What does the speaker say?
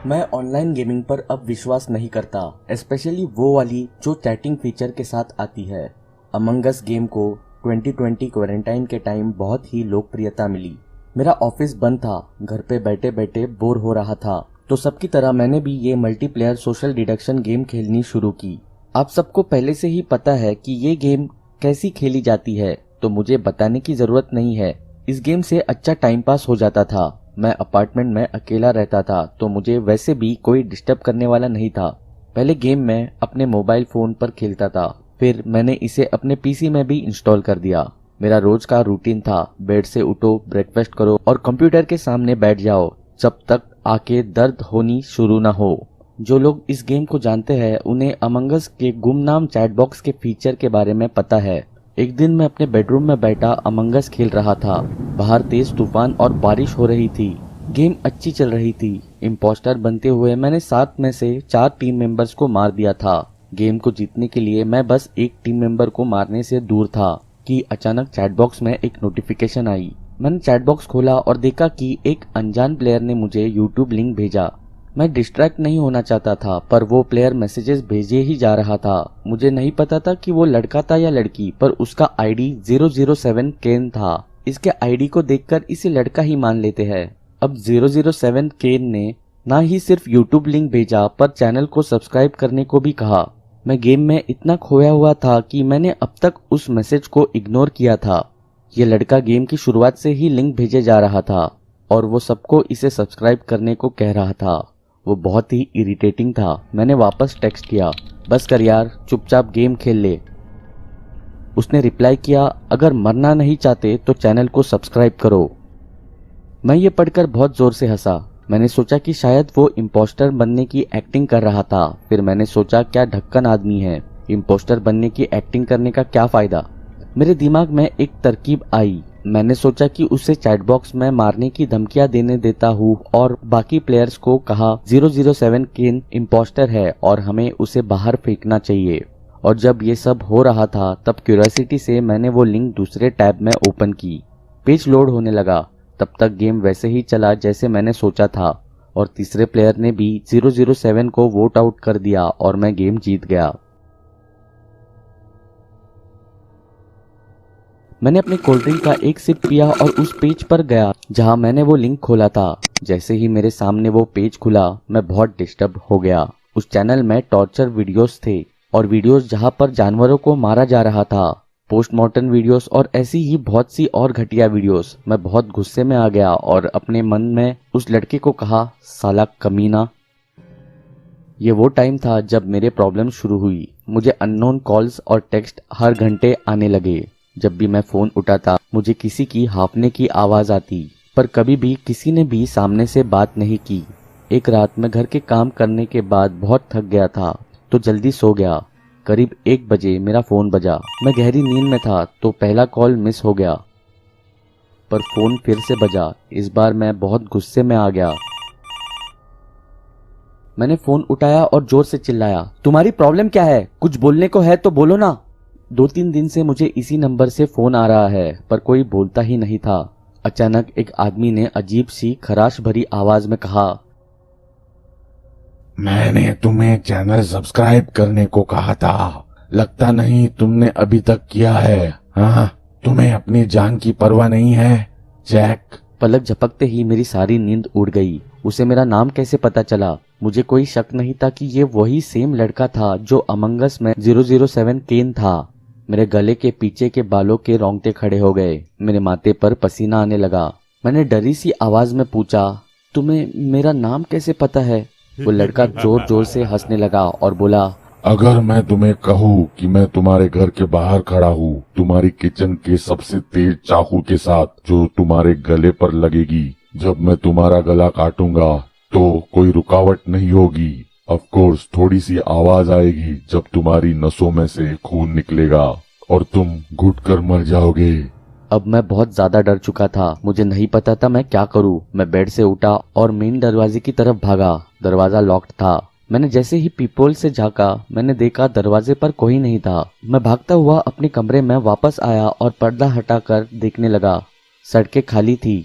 मैं online gaming पर अब विश्वास नहीं करता, स्पेशली वो वाली जो चैटिंग फीचर के साथ आती है। अमंग अस गेम को 2020 क्वारंटाइन के टाइम बहुत ही लोकप्रियता मिली। मेरा ऑफिस बंद था, घर पे बैठे बैठे बोर हो रहा था, तो सबकी तरह मैंने भी ये मल्टीप्लेयर सोशल डिडक्शन गेम खेलनी शुरू की। आप सबको पहले से ही पता है कि ये गेम कैसी खेली जाती है, तो मुझे बताने की जरूरत नहीं है। इस गेम से अच्छा टाइम पास हो जाता था। मैं अपार्टमेंट में अकेला रहता था, तो मुझे वैसे भी कोई डिस्टर्ब करने वाला नहीं था। पहले गेम मैं अपने मोबाइल फोन पर खेलता था, फिर मैंने इसे अपने पीसी में भी इंस्टॉल कर दिया। मेरा रोज का रूटीन था, बेड से उठो, ब्रेकफास्ट करो और कंप्यूटर के सामने बैठ जाओ जब तक आंखें दर्द होनी शुरू ना हो। जो लोग इस गेम को जानते हैं उन्हें अमंग अस के गुमनाम चैटबॉक्स के फीचर के बारे में पता है। एक दिन मैं अपने बेडरूम में बैठा अमंग अस खेल रहा था। बाहर तेज तूफान और बारिश हो रही थी। गेम अच्छी चल रही थी। इम्पोस्टर बनते हुए मैंने 7 में से 4 टीम मेंबर्स को मार दिया था। गेम को जीतने के लिए मैं बस एक टीम मेंबर को मारने से दूर था कि अचानक चैटबॉक्स में एक नोटिफिकेशन आई। मैंने चैटबॉक्स खोला और देखा कि एक अनजान प्लेयर ने मुझे यूट्यूब लिंक भेजा। मैं डिस्ट्रैक्ट नहीं होना चाहता था, पर वो प्लेयर मैसेजेस भेजे ही जा रहा था। मुझे नहीं पता था कि वो लड़का था या लड़की, पर उसका आईडी 007 केन था। इसके आईडी को देखकर इसे लड़का ही मान लेते हैं। अब 007 केन ने ना ही सिर्फ यूट्यूब लिंक भेजा, पर चैनल को सब्सक्राइब करने को भी कहा। मैं गेम में इतना खोया हुआ था कि मैंने अब तक उस मैसेज को इग्नोर किया था। ये लड़का गेम की शुरुआत से ही लिंक भेजे जा रहा था और वो सबको इसे सब्सक्राइब करने को कह रहा था। वो बहुत ही इरिटेटिंग था। मैंने वापस टेक्स्ट किया, बस कर यार, चुपचाप गेम खेल ले। उसने रिप्लाई किया, अगर मरना नहीं चाहते तो चैनल को सब्सक्राइब करो। मैं ये पढ़कर बहुत जोर से हंसा। मैंने सोचा कि शायद वो इम्पोस्टर बनने की एक्टिंग कर रहा था। फिर मैंने सोचा, क्या ढक्कन आदमी है, इम्पोस्टर बनने की एक्टिंग करने का क्या फायदा। मेरे दिमाग में एक तरकीब आई। मैंने सोचा कि उसे चैटबॉक्स में मारने की धमकियां देने देता हूँ और बाकी प्लेयर्स को कहा 007 केन इम्पोस्टर है और हमें उसे बाहर फेंकना चाहिए। और जब ये सब हो रहा था तब क्यूरियोसिटी से मैंने वो लिंक दूसरे टैब में ओपन की। पेज लोड होने लगा। तब तक गेम वैसे ही चला जैसे मैंने सोचा था और तीसरे प्लेयर ने भी 007 को वोट आउट कर दिया और मैं गेम जीत गया। मैंने अपने कोल्ड ड्रिंक का एक सिप पिया और उस पेज पर गया जहां मैंने वो लिंक खोला था। जैसे ही मेरे सामने वो पेज खुला, मैं बहुत डिस्टर्ब हो गया। उस चैनल में टॉर्चर वीडियोस थे और वीडियोस जहां पर जानवरों को मारा जा रहा था, पोस्टमार्टम वीडियोस और ऐसी ही बहुत सी और घटिया वीडियोस। मैं बहुत गुस्से में आ गया और अपने मन में उस लड़के को कहा, साला कमीना। ये वो टाइम था जब मेरे प्रॉब्लम शुरू हुई। मुझे अननोन कॉल्स और टेक्स्ट हर घंटे आने लगे। जब भी मैं फोन उठाता मुझे किसी की हांफने की आवाज आती, पर कभी भी किसी ने भी सामने से बात नहीं की। एक रात मैं घर के काम करने के बाद बहुत थक गया था तो जल्दी सो गया। करीब 1 बजे मेरा फोन बजा। मैं गहरी नींद में था तो पहला कॉल मिस हो गया, पर फोन फिर से बजा। इस बार मैं बहुत गुस्से में आ गया। मैंने फोन उठाया और जोर से चिल्लाया, तुम्हारी प्रॉब्लम क्या है? कुछ बोलने को है तो बोलो ना। 2-3 दिन से मुझे इसी नंबर से फोन आ रहा है, पर कोई बोलता ही नहीं था। अचानक एक आदमी ने अजीब सी खराश भरी आवाज में कहा, मैंने तुम्हें चैनल सब्सक्राइब करने को कहा था, लगता नहीं तुमने अभी तक किया है। हाँ, तुम्हें अपनी जान की परवाह नहीं है, जैक। पलक झपकते ही मेरी सारी नींद उड़ गई। उसे मेरा नाम कैसे पता चला? मुझे कोई शक नहीं था कि ये वही सेम लड़का था जो अमंग अस में 007 केन था। मेरे गले के पीछे के बालों के रोंगटे खड़े हो गए। मेरे माथे पर पसीना आने लगा। मैंने डरी सी आवाज में पूछा, तुम्हें मेरा नाम कैसे पता है? वो लड़का जोर जोर से हंसने लगा और बोला, अगर मैं तुम्हें कहूँ कि मैं तुम्हारे घर के बाहर खड़ा हूँ, तुम्हारी किचन के सबसे तेज चाकू के साथ, जो तुम्हारे गले पर लगेगी, जब मैं तुम्हारा गला काटूंगा तो कोई रुकावट नहीं होगी। ऑफ कोर्स थोड़ी सी आवाज आएगी जब तुम्हारी नसों में से खून निकलेगा और तुम घुट कर मर जाओगे। अब मैं बहुत ज्यादा डर चुका था। मुझे नहीं पता था मैं क्या करूं। मैं बेड से उठा और मेन दरवाजे की तरफ भागा। दरवाजा लॉक्ड था। मैंने जैसे ही पीपोल से झांका, मैंने देखा दरवाजे पर कोई नहीं था। मैं भागता हुआ अपने कमरे में वापस आया और पर्दा हटाकर देखने लगा। सड़कें खाली थी।